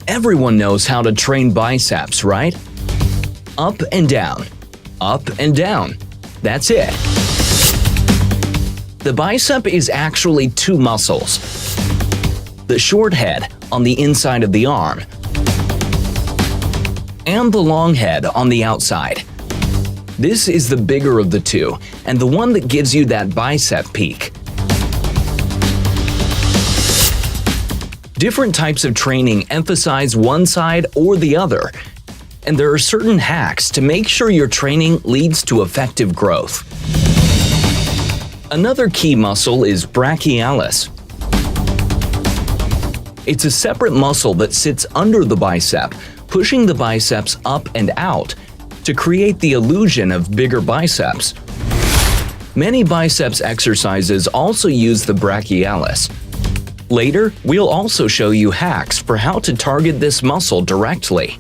Everyone knows how to train biceps, right? Up and down, up and down. That's it. The bicep is actually two muscles. The short head on the inside of the arm and the long head on the outside. This is the bigger of the two and the one that gives you that bicep peak. Different types of training emphasize one side or the other, and there are certain hacks to make sure your training leads to effective growth. Another key muscle is brachialis. It's a separate muscle that sits under the bicep, pushing the biceps up and out to create the illusion of bigger biceps. Many biceps exercises also use the brachialis. Later, we'll also show you hacks for how to target this muscle directly.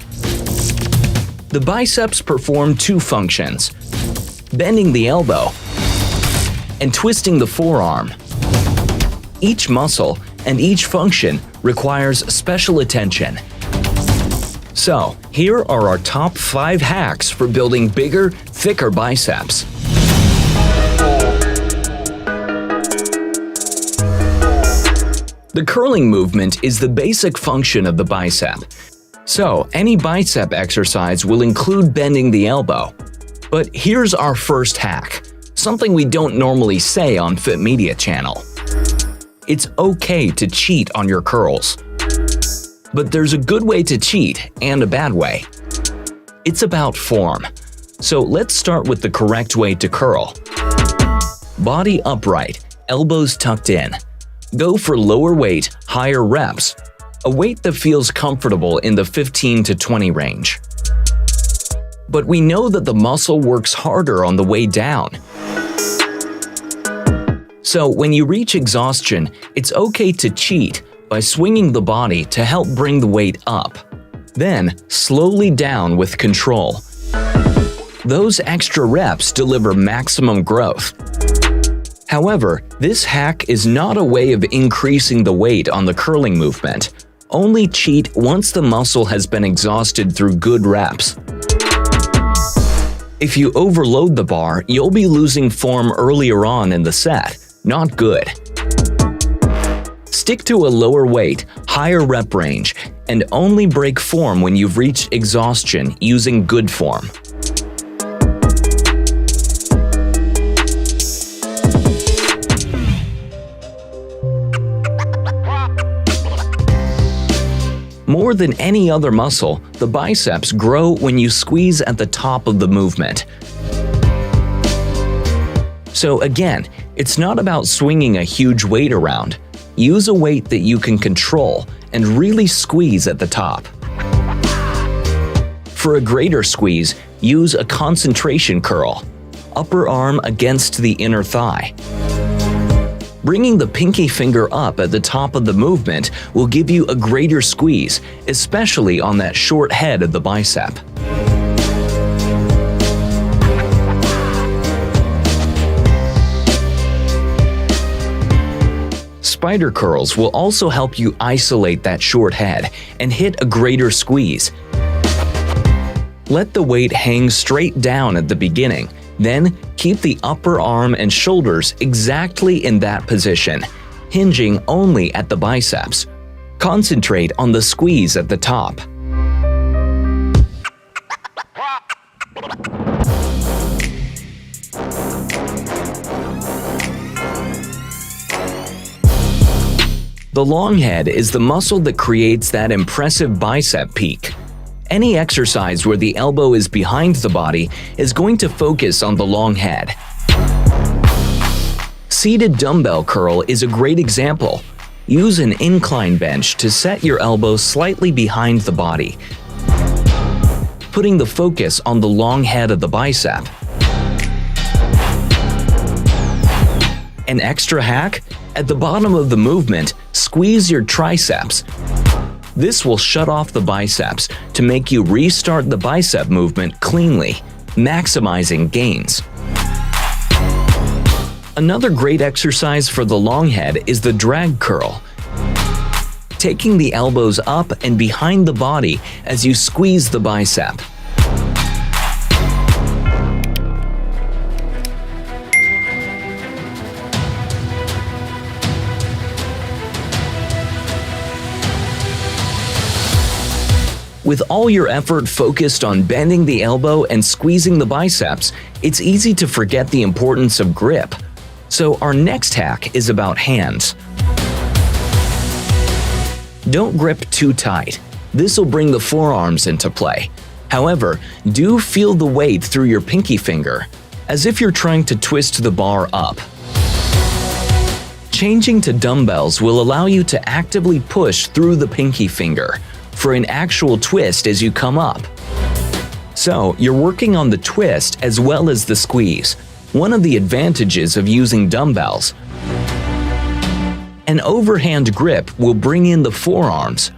The biceps perform two functions: bending the elbow and twisting the forearm. Each muscle and each function requires special attention. So, here are our top 5 hacks for building bigger, thicker biceps. The curling movement is the basic function of the bicep. So, any bicep exercise will include bending the elbow. But here's our first hack, something we don't normally say on Fit Media channel. It's okay to cheat on your curls. But there's a good way to cheat and a bad way. It's about form. So let's start with the correct way to curl. Body upright, elbows tucked in. Go for lower weight, higher reps, a weight that feels comfortable in the 15 to 20 range. But we know that the muscle works harder on the way down. So when you reach exhaustion, it's okay to cheat by swinging the body to help bring the weight up. Then, slowly down with control. Those extra reps deliver maximum growth. However, this hack is not a way of increasing the weight on the curling movement. Only cheat once the muscle has been exhausted through good reps. If you overload the bar, you'll be losing form earlier on in the set. Not good. Stick to a lower weight, higher rep range, and only break form when you've reached exhaustion using good form. More than any other muscle, the biceps grow when you squeeze at the top of the movement. So again, it's not about swinging a huge weight around. Use a weight that you can control and really squeeze at the top. For a greater squeeze, use a concentration curl, upper arm against the inner thigh. Bringing the pinky finger up at the top of the movement will give you a greater squeeze, especially on that short head of the bicep. Spider curls will also help you isolate that short head and hit a greater squeeze. Let the weight hang straight down at the beginning. Then, keep the upper arm and shoulders exactly in that position, hinging only at the biceps. Concentrate on the squeeze at the top. The long head is the muscle that creates that impressive bicep peak. Any exercise where the elbow is behind the body is going to focus on the long head. Seated dumbbell curl is a great example. Use an incline bench to set your elbow slightly behind the body, putting the focus on the long head of the bicep. An extra hack? At the bottom of the movement, squeeze your triceps. This will shut off the biceps to make you restart the bicep movement cleanly, maximizing gains. Another great exercise for the long head is the drag curl. taking the elbows up and behind the body as you squeeze the bicep. With all your effort focused on bending the elbow and squeezing the biceps, it's easy to forget the importance of grip. So our next hack is about hands. Don't grip too tight. This will bring the forearms into play. However, do feel the weight through your pinky finger, as if you're trying to twist the bar up. Changing to dumbbells will allow you to actively push through the pinky finger for an actual twist as you come up. So, you're working on the twist as well as the squeeze. One of the advantages of using dumbbells. An overhand grip will bring in the forearms.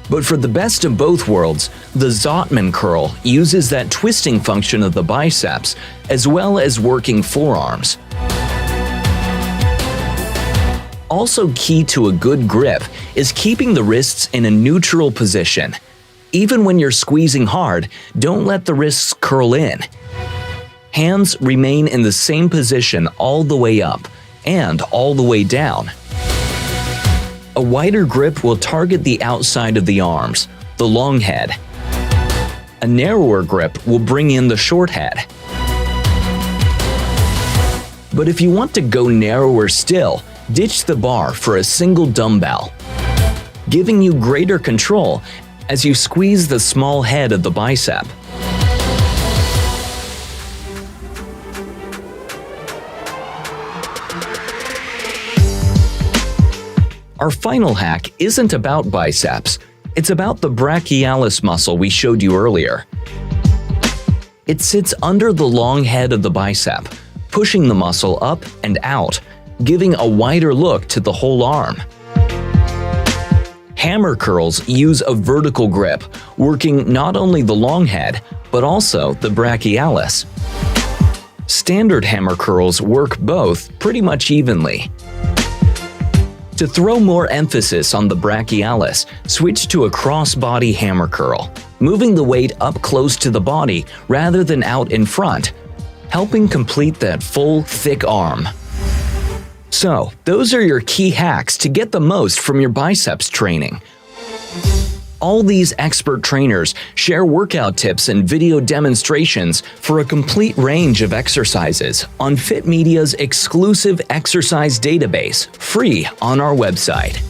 But for the best of both worlds, the Zottman curl uses that twisting function of the biceps as well as working forearms. Also key to a good grip is keeping the wrists in a neutral position. Even when you're squeezing hard, don't let the wrists curl in. Hands remain in the same position all the way up and all the way down. A wider grip will target the outside of the arms, the long head. A narrower grip will bring in the short head. But if you want to go narrower still, ditch the bar for a single dumbbell, giving you greater control as you squeeze the small head of the bicep. Our final hack isn't about biceps, it's about the brachialis muscle we showed you earlier. It sits under the long head of the bicep, pushing the muscle up and out, giving a wider look to the whole arm. Hammer curls use a vertical grip, working not only the long head, but also the brachialis. Standard hammer curls work both pretty much evenly. To throw more emphasis on the brachialis, switch to a cross-body hammer curl, moving the weight up close to the body rather than out in front, helping complete that full, thick arm. So, those are your key hacks to get the most from your biceps training. All these expert trainers share workout tips and video demonstrations for a complete range of exercises on Fit Media's exclusive exercise database, free on our website.